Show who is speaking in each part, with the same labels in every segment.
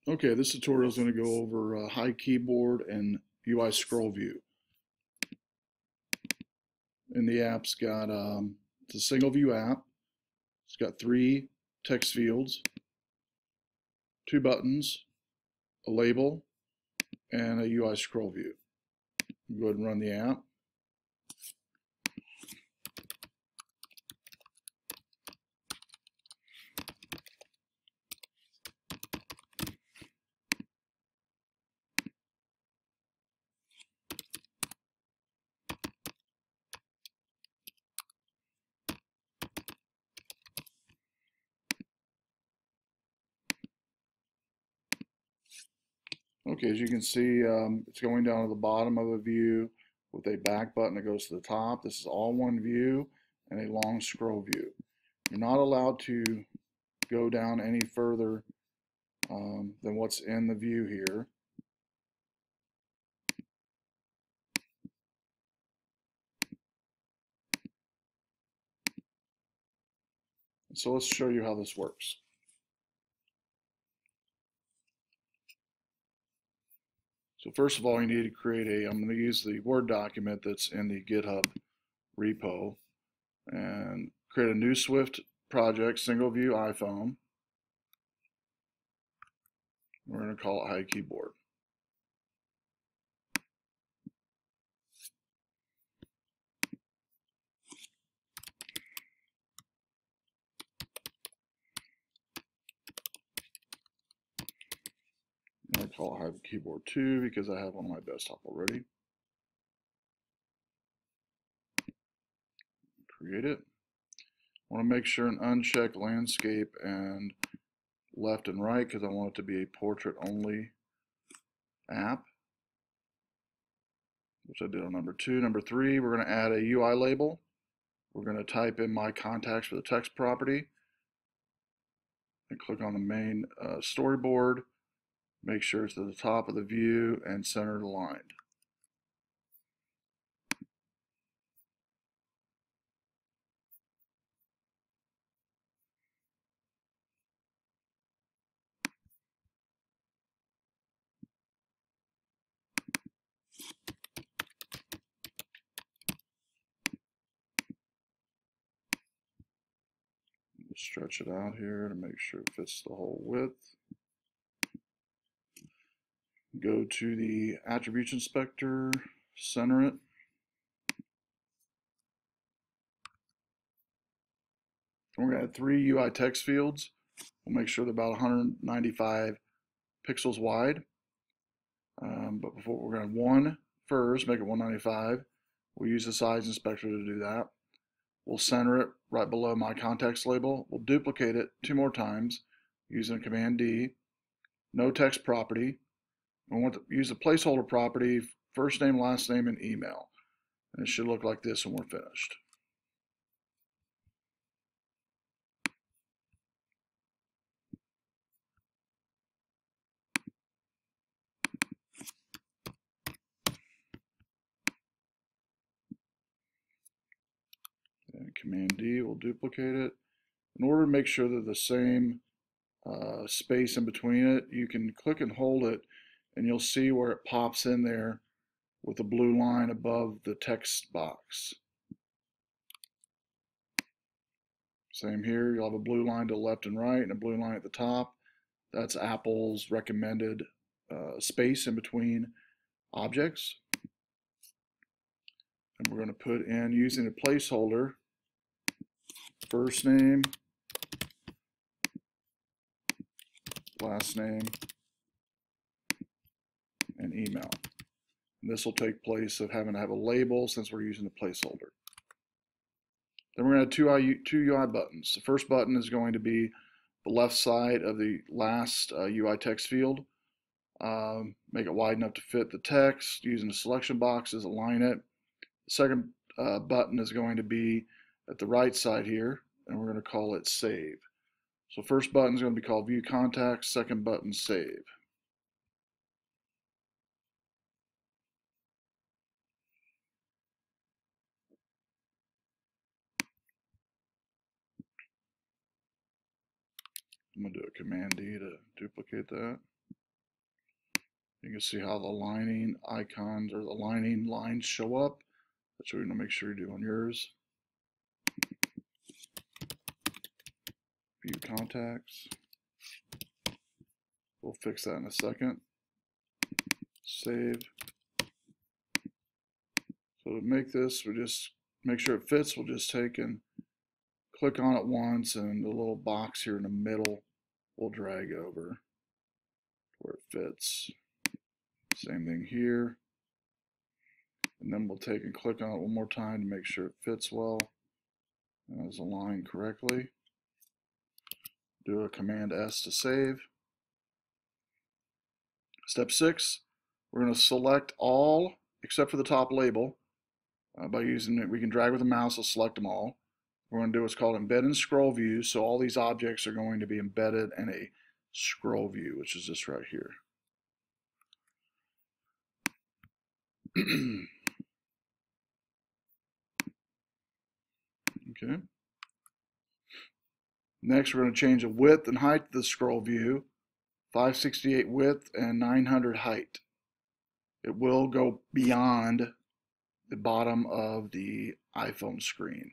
Speaker 1: Okay, this tutorial is going to go over HideKeyboard and UI ScrollView. And the app's got, it's a single view app. It's got 3 text fields, 2 buttons, a label, and a UI ScrollView. Go ahead and run the app. Okay, as you can see, it's going down to the bottom of the view with a back button that goes to the top. This is all one view and a long scroll view. You're not allowed to go down any further than what's in the view here. So let's show you how this works. So first of all, you need to create I'm going to use the Word document that's in the GitHub repo and create a new Swift project, single view iPhone. We're going to call it HideKeyboard. I'm going to call it HideKeyboard 2 because I have one on my desktop already. Create it. I want to make sure and uncheck landscape and left and right because I want it to be a portrait only app, which I did on number 2. Number 3, we're going to add a UI label. We're going to type in my contacts for the text property and click on the main storyboard. Make sure it's at the top of the view and centered aligned. Stretch it out here to make sure it fits the whole width. Go to the attributes inspector, center it. We're going to add 3 UI text fields. We'll make sure they're about 195 pixels wide. But before we're going to have 1 first, make it 195. We'll use the size inspector to do that. We'll center it right below my contacts label. We'll duplicate it 2 more times using Command D. No text property. We want to use the placeholder property, first name, last name, and email. And it should look like this when we're finished. And Command D will duplicate it. In order to make sure they're the same space in between it, you can click and hold it and you'll see where it pops in there with a blue line above the text box. Same here, you'll have a blue line to the left and right and a blue line at the top. That's Apple's recommended space in between objects. And we're going to put in, using a placeholder, first name, last name, and email. And this will take place of having to have a label since we're using a placeholder. Then we're going to have two UI buttons. The first button is going to be the left side of the last UI text field. Make it wide enough to fit the text. Using the selection boxes, align it. The second button is going to be at the right side here, and we're going to call it Save. So first button is going to be called View Contacts, second button Save. I'm going to do a Command D to duplicate that. You can see how the aligning icons or the aligning lines show up. That's what you're going to make sure you do on yours. View contacts. We'll fix that in a second. Save. So to make this, we just make sure it fits. We'll just take and click on it once, and the little box here in the middle will drag over where it fits. Same thing here. And then we'll take and click on it one more time to make sure it fits well and is aligned correctly. Do a Command S to save. Step 6, we're going to select all except for the top label. By using it, we can drag with the mouse to select them all. We're going to do what's called embed in scroll view, so all these objects are going to be embedded in a scroll view, which is this right here. Okay. Next, we're going to change the width and height of the scroll view, 568 width and 900 height. It will go beyond the bottom of the iPhone screen.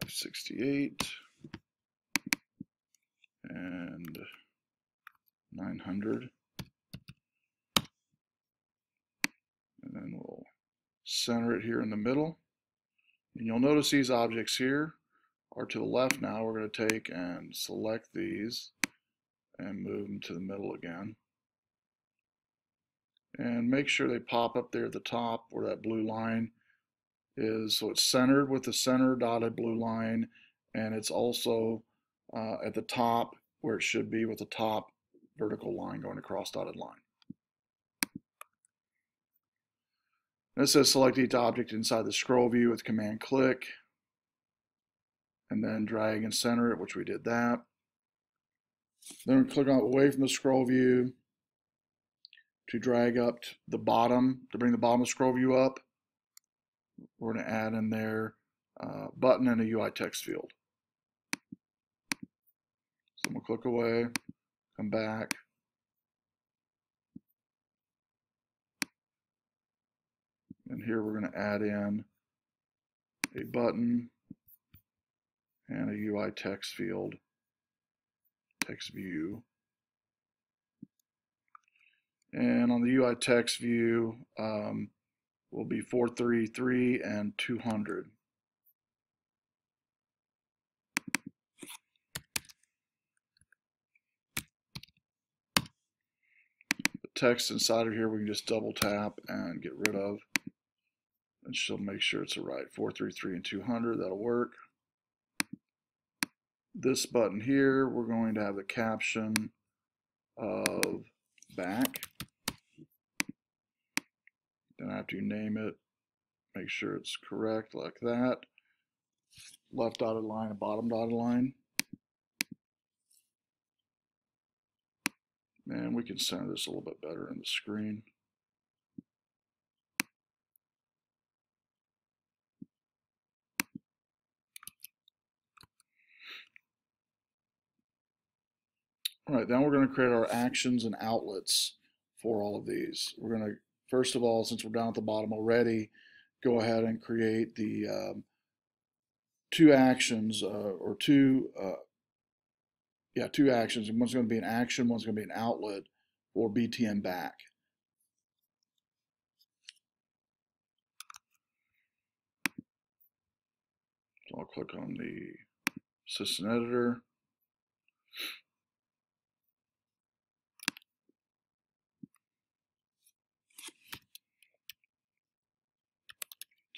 Speaker 1: .568 and 900. And then we'll center it here in the middle. And you'll notice these objects here are to the left now. We're going to take and select these and move them to the middle again. And make sure they pop up there at the top where that blue line is. So it's centered with the center dotted blue line, and it's also at the top where it should be with the top vertical line going across dotted line. It says select each object inside the scroll view with Command click, and then drag and center it, which we did that. Then we click on away from the scroll view to drag up to the bottom, to bring the bottom of the scroll view up. We're going to add in there a button and a UI text field. So we'll click away, come back. And here we're going to add in a button and a UI text field, text view. And on the UI text view will be 433 and 200. The text inside of here we can just double tap and get rid of. And she'll make sure it's right. 433 and 200, that'll work. This button here, we're going to have the caption of back. Then after you name it, make sure it's correct like that. Left dotted line and bottom dotted line. And we can center this a little bit better in the screen. All right, now we're going to create our actions and outlets for all of these. We're going to, first of all, since we're down at the bottom already, go ahead and create the two actions or two actions. And one's going to be an action, one's going to be an outlet for BTN back. So I'll click on the Assistant Editor.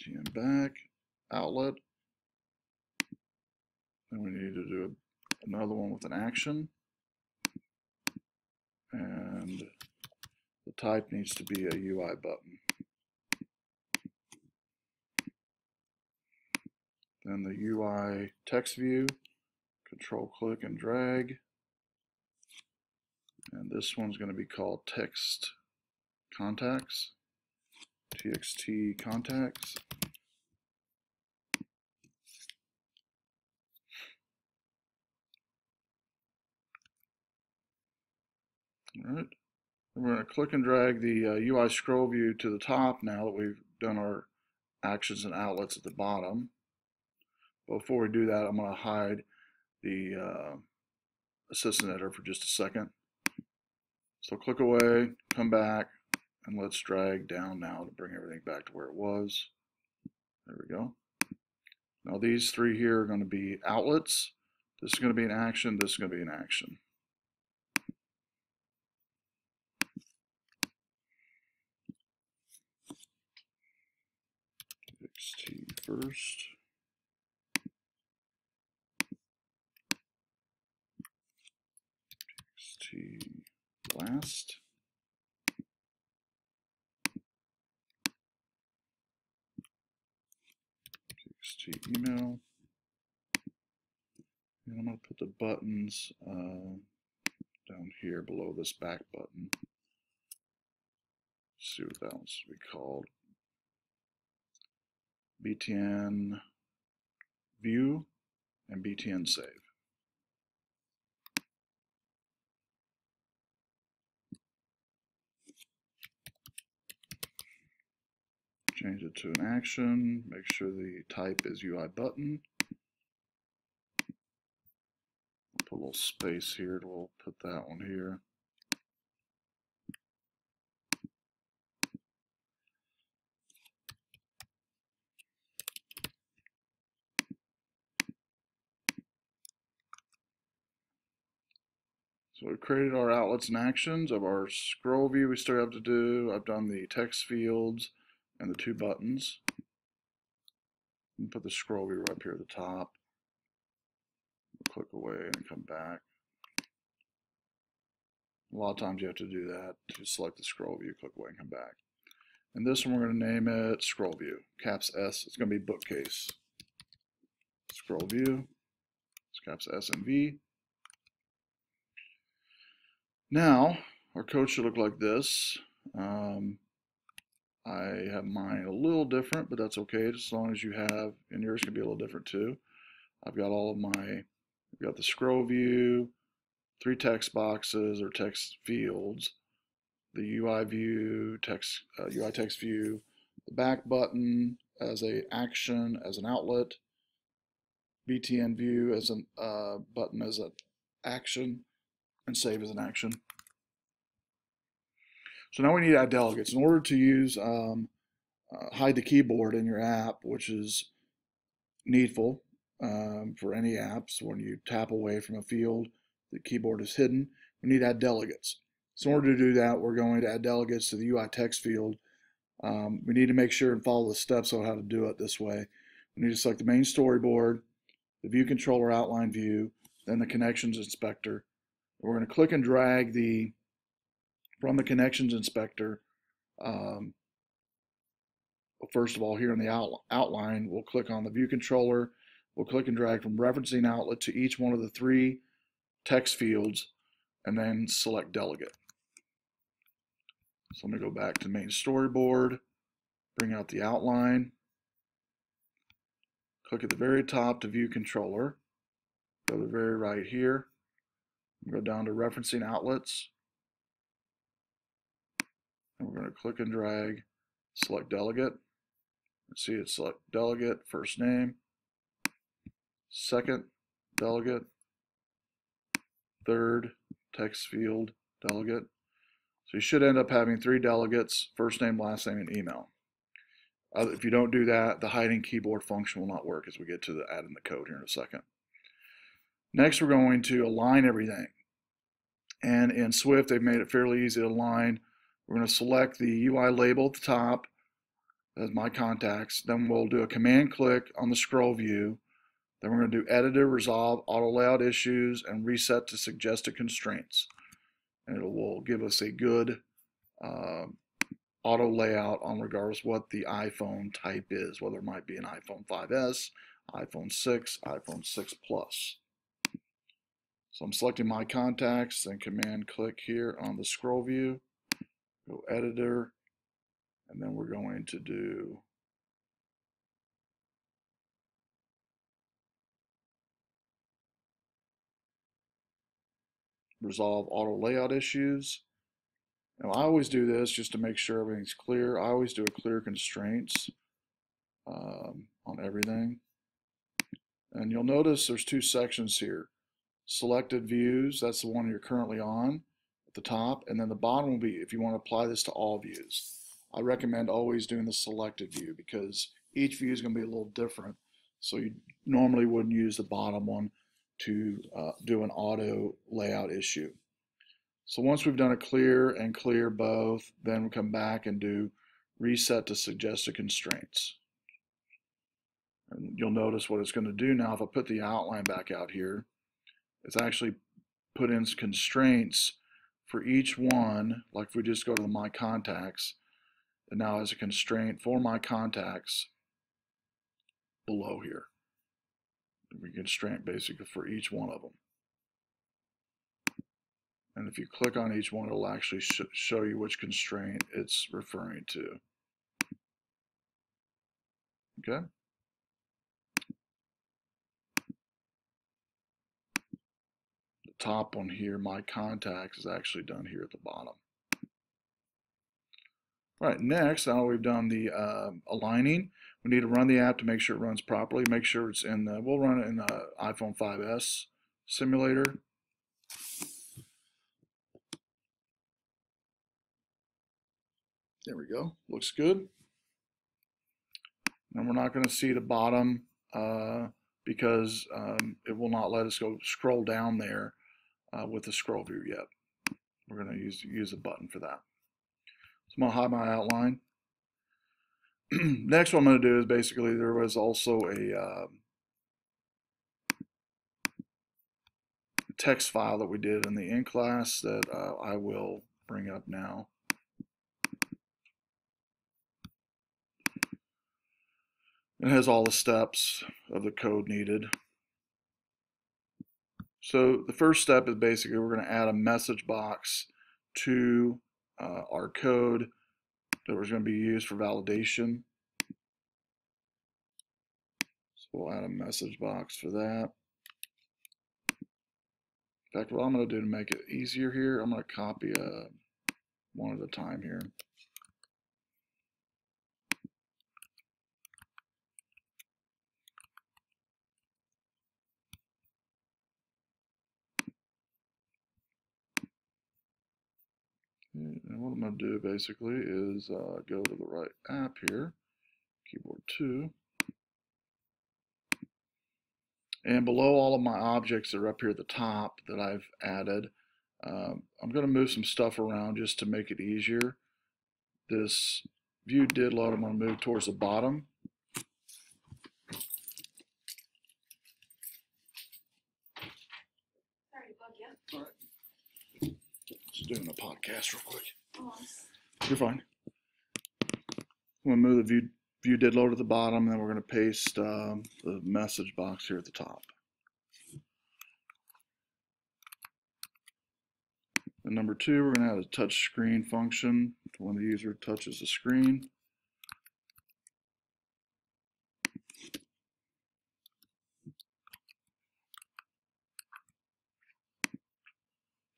Speaker 1: BTN back, outlet. Then we need to do another one with an action. And the type needs to be a UI button. Then the UI text view, control click and drag. And this one's going to be called text contacts, TXT contacts. All right. And we're going to click and drag the UI scroll view to the top now that we've done our actions and outlets at the bottom. Before we do that, I'm going to hide the assistant editor for just a second. So click away, come back, and let's drag down now to bring everything back to where it was. There we go. Now these three here are going to be outlets. This is going to be an action. This is going to be an action. XT first. XT last. XT email. And I'm going to put the buttons down here below this back button. Let's see what that one's to be called. BTN view and BTN save. Change it to an action. Make sure the type is UI button. Put a little space here. We'll put that one here. So we've created our outlets and actions of our scroll view we still have to do. I've done the text fields and the two buttons. And put the scroll view up here at the top. Click away and come back. A lot of times you have to do that to select the scroll view, click away and come back. And this one we're going to name it scroll view, caps S. It's going to be bookcase. Scroll view, it's caps S and V. Now, our code should look like this. I have mine a little different, but that's okay, as long as you have, and yours can be a little different too. I've got all of I've got the scroll view, 3 text boxes or text fields, the UI view, UI text view, the back button as a action, as an outlet, BTN view as a button as an action, and save as an action. So now we need to add delegates. In order to use hide the keyboard in your app, which is needful for any apps, when you tap away from a field, the keyboard is hidden. We need to add delegates. So in order to do that, we're going to add delegates to the UI text field. We need to make sure and follow the steps on how to do it this way. We need to select the main storyboard, the view controller outline view, then the connections inspector. We're going to click and drag from the connections inspector. First of all, here in the outline, we'll click on the view controller. We'll click and drag from referencing outlet to each one of the 3 text fields, and then select delegate. So I'm going to go back to main storyboard, bring out the outline, click at the very top to view controller, go to the very right here, go down to referencing outlets, and we're going to click and drag, select delegate. See it select delegate, first name, second delegate, third text field delegate. So you should end up having 3 delegates, first name, last name, and email. If you don't do that, the hiding keyboard function will not work as we get to add in the code here in a second. Next, we're going to align everything. And in Swift, they've made it fairly easy to align. We're going to select the UI label at the top as my contacts. Then we'll do a command click on the scroll view. Then we're going to do editor, resolve, auto layout issues, and reset to suggested constraints. And it will give us a good auto layout on regardless what the iPhone type is, whether it might be an iPhone 5S, iPhone 6, iPhone 6 Plus. So I'm selecting my contacts, then command click here on the scroll view, go editor, and then we're going to do resolve auto layout issues. Now I always do this just to make sure everything's clear. I always do a clear constraints on everything. And you'll notice there's two sections here. Selected views, that's the one you're currently on at the top, and then the bottom will be if you want to apply this to all views. I recommend always doing the selected view because each view is going to be a little different. So you normally wouldn't use the bottom one to do an auto layout issue. So once we've done a clear and clear both, then we come back and do reset to suggested constraints. And you'll notice what it's going to do now. If I put the outline back out here, it's actually put in constraints for each one. Like if we just go to the My Contacts, and now as a constraint for my contacts below here. We constraint basically for each one of them. And if you click on each one, it'll actually show you which constraint it's referring to. Okay. The top one here, My Contacts, is actually done here at the bottom. All right, next, now we've done the aligning. We need to run the app to make sure it runs properly. Make sure it's in the, we'll run it in the iPhone 5S simulator. There we go, looks good. And we're not going to see the bottom because it will not let us go scroll down there with the scroll view yet. We're going to use a button for that. So I'm going to hide my outline. Next, what I'm going to do is basically there was also a text file that we did in the in class that I will bring up now. It has all the steps of the code needed. So the first step is basically we're going to add a message box to our code that was going to be used for validation. So we'll add a message box for that. In fact, what I'm going to do to make it easier here, I'm going to copy one at a time here. And what I'm going to do basically is go to the right app here, keyboard 2. And below all of my objects that are up here at the top that I've added, I'm going to move some stuff around just to make it easier. This view did load, I'm going to move towards the bottom.
Speaker 2: Sorry to bug you.
Speaker 1: All right. Just doing a podcast real quick.
Speaker 2: Oh.
Speaker 1: You're fine. I'm going to move the view did load at the bottom, and then we're going to paste the message box here at the top. And number 2, we're going to add a touch screen function when the user touches the screen.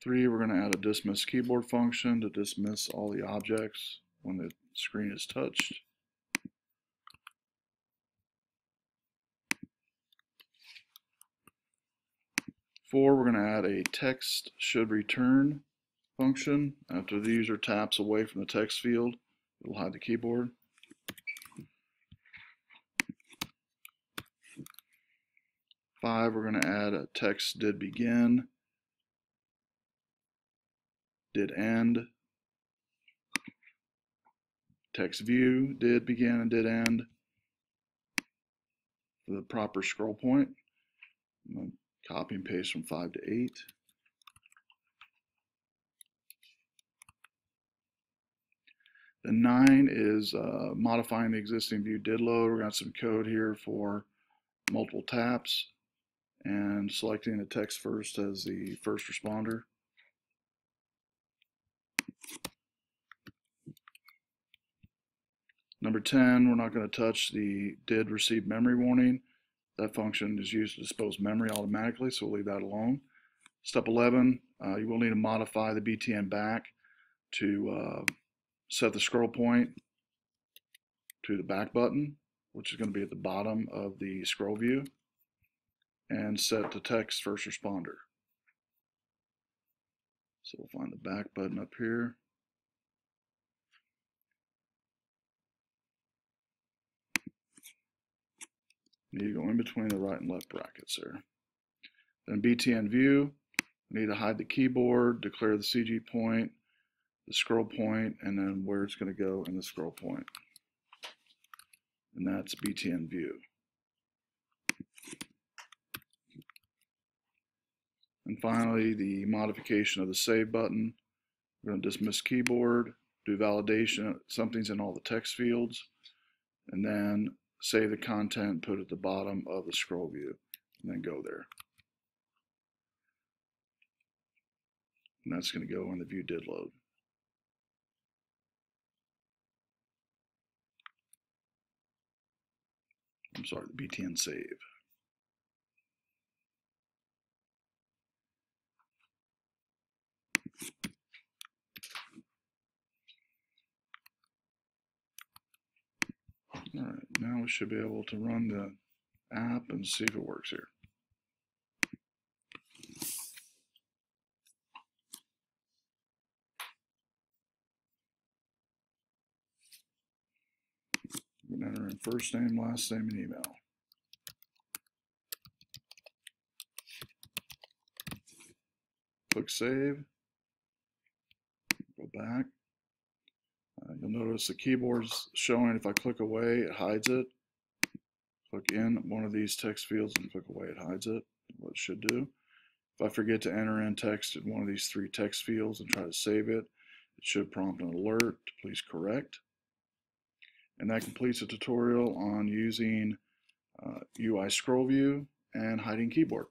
Speaker 1: Three, we're going to add a dismiss keyboard function to dismiss all the objects when the screen is touched. 4, we're going to add a text should return function. After the user taps away from the text field, it will hide the keyboard. 5, we're going to add a text did begin, did end, text view did begin and did end for the proper scroll point. I'm going to copy and paste from 5 to 8. The 9 is modifying the existing view did load. We've got some code here for multiple taps and selecting the text first as the first responder. Number 10, we're not going to touch the did receive memory warning. That function is used to dispose memory automatically, so we'll leave that alone. Step 11, you will need to modify the BTN back to set the scroll point to the back button, which is going to be at the bottom of the scroll view, and set the text first responder. So we'll find the back button up here. Need to go in between the right and left brackets there. Then BTN view, we need to hide the keyboard, declare the CG point, the scroll point, and then where it's going to go in the scroll point. And that's BTN view. And finally, the modification of the save button. We're going to dismiss keyboard, do validation, something's in all the text fields, and then save the content, put it at the bottom of the scroll view, and then go there. And that's going to go when the view did load. I'm sorry, the BTN save. All right, now we should be able to run the app and see if it works here. I'm going to enter in first name, last name, and email. Click save. Go back. You'll notice the keyboard's showing. If I click away, it hides it. Click in one of these text fields and click away, it hides it. What it should do. If I forget to enter in text in one of these 3 text fields and try to save it, it should prompt an alert to please correct. And that completes a tutorial on using UI ScrollView and hiding keyboard.